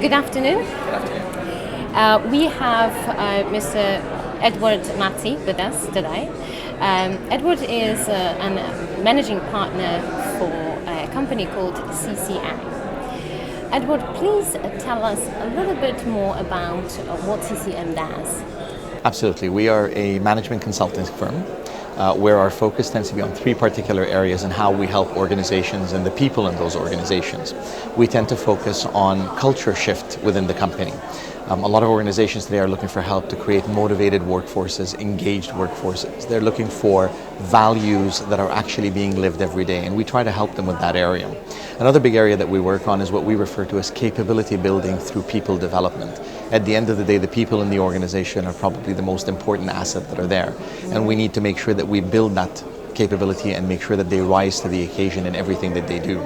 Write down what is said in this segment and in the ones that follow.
Good afternoon. Good afternoon. We have Mr. Edward Matti with us today. Edward is a managing partner for a company called CCM. Edward, please tell us a little bit more about what CCM does. Absolutely. We are a management consulting firm where our focus tends to be on three particular areas and how we help organizations and the people in those organizations. We tend to focus on culture shift within the company. A lot of organizations today are looking for help to create motivated workforces, engaged workforces. They're looking for values that are actually being lived every day, and we try to help them with that area. Another big area that we work on is what we refer to as capability building through people development. At the end of the day, the people in the organization are probably the most important asset that are there, and we need to make sure that we build that capability and make sure that they rise to the occasion in everything that they do.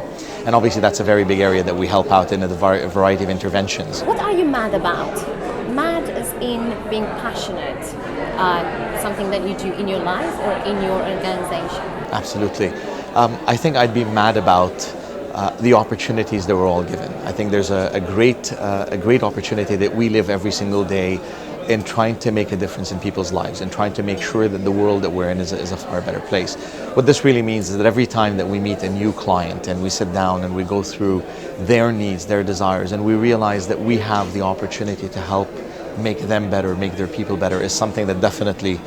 And obviously that's a very big area that we help out in a variety of interventions. What are you mad about? Mad as in being passionate, something that you do in your life or in your organization? Absolutely. I think I'd be mad about the opportunities that we're all given. I think there's a great opportunity that we live every single day in trying to make a difference in people's lives and trying to make sure that the world that we're in is a far better place. What this really means is that every time that we meet a new client and we sit down and we go through their needs, their desires, and we realize that we have the opportunity to help make them better, make their people better, is something that definitely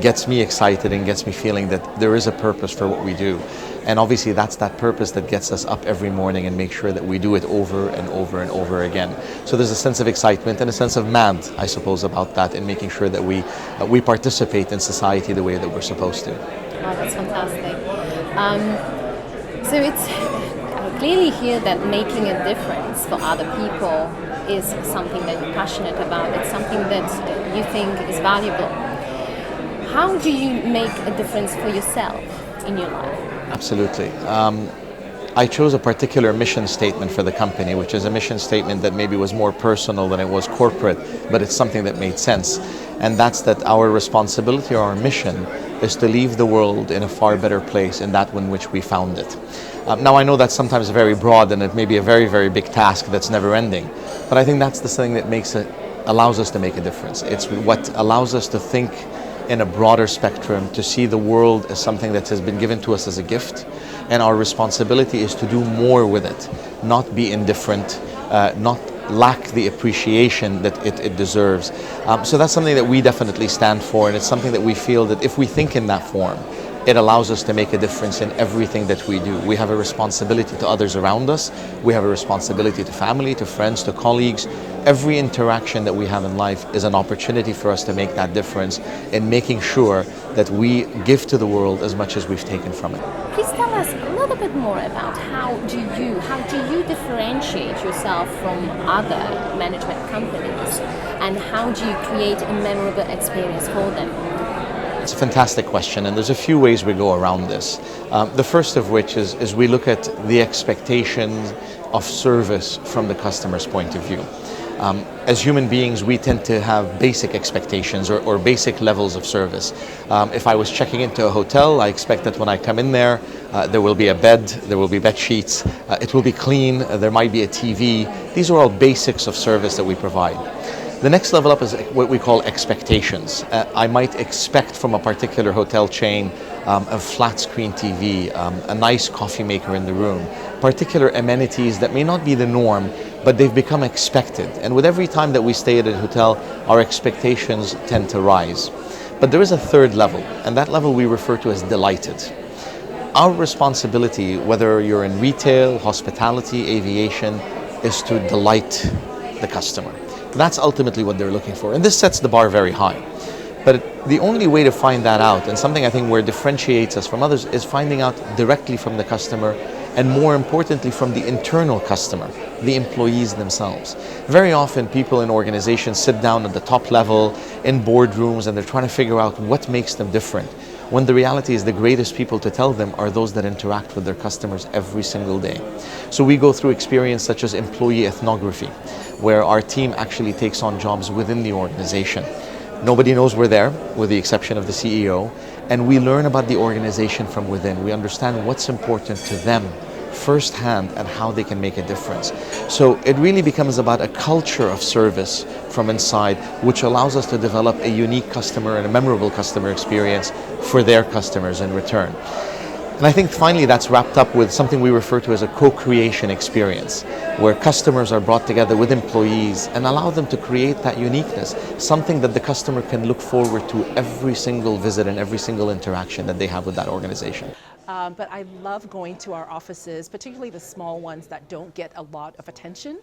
gets me excited and gets me feeling that there is a purpose for what we do. And obviously that's that purpose that gets us up every morning and make sure that we do it over and over and over again. So there's a sense of excitement and a sense of mad, I suppose, about that, and making sure that we participate in society the way that we're supposed to. Oh, that's fantastic. So it's clearly here that making a difference for other people is something that you're passionate about. It's something that you think is valuable. How do you make a difference for yourself in your life? Absolutely. I chose a particular mission statement for the company, which is a mission statement that maybe was more personal than it was corporate, but it's something that made sense. And that's that our responsibility or our mission is to leave the world in a far better place in that in which we found it. Now I know that's sometimes very broad and it may be a very, very big task that's never ending, but I think that's the thing that allows us to make a difference. It's what allows us to think in a broader spectrum, to see the world as something that has been given to us as a gift, and our responsibility is to do more with it, not be indifferent, not lack the appreciation that it deserves. So that's something that we definitely stand for, and it's something that we feel that if we think in that form, it allows us to make a difference in everything that we do. We have a responsibility to others around us. We have a responsibility to family, to friends, to colleagues. Every interaction that we have in life is an opportunity for us to make that difference in making sure that we give to the world as much as we've taken from it. Please tell us a little bit more about how do you differentiate yourself from other management companies, and how do you create a memorable experience for them? It's a fantastic question, and there's a few ways we go around this. The first of which is we look at the expectations of service from the customer's point of view. As human beings, we tend to have basic expectations or basic levels of service. If I was checking into a hotel, I expect that when I come in there, there will be a bed, there will be bed sheets, it will be clean, there might be a TV. These are all basics of service that we provide. The next level up is what we call expectations. I might expect from a particular hotel chain a flat screen TV, a nice coffee maker in the room, particular amenities that may not be the norm, but they've become expected. And with every time that we stay at a hotel, our expectations tend to rise. But there is a third level, and that level we refer to as delighted. Our responsibility, whether you're in retail, hospitality, aviation, is to delight the customer. That's ultimately what they're looking for, and this sets the bar very high. But the only way to find that out, and something I think where differentiates us from others, is finding out directly from the customer, and more importantly from the internal customer, the employees themselves. Very often people in organizations sit down at the top level in boardrooms and they're trying to figure out what makes them different, when the reality is the greatest people to tell them are those that interact with their customers every single day. So we go through experience such as employee ethnography, where our team actually takes on jobs within the organization. Nobody knows we're there, with the exception of the CEO, and we learn about the organization from within. We understand what's important to them firsthand and how they can make a difference. So it really becomes about a culture of service from inside, which allows us to develop a unique customer and a memorable customer experience for their customers in return. And I think finally that's wrapped up with something we refer to as a co-creation experience, where customers are brought together with employees and allow them to create that uniqueness, something that the customer can look forward to every single visit and every single interaction that they have with that organization. But I love going to our offices, particularly the small ones that don't get a lot of attention.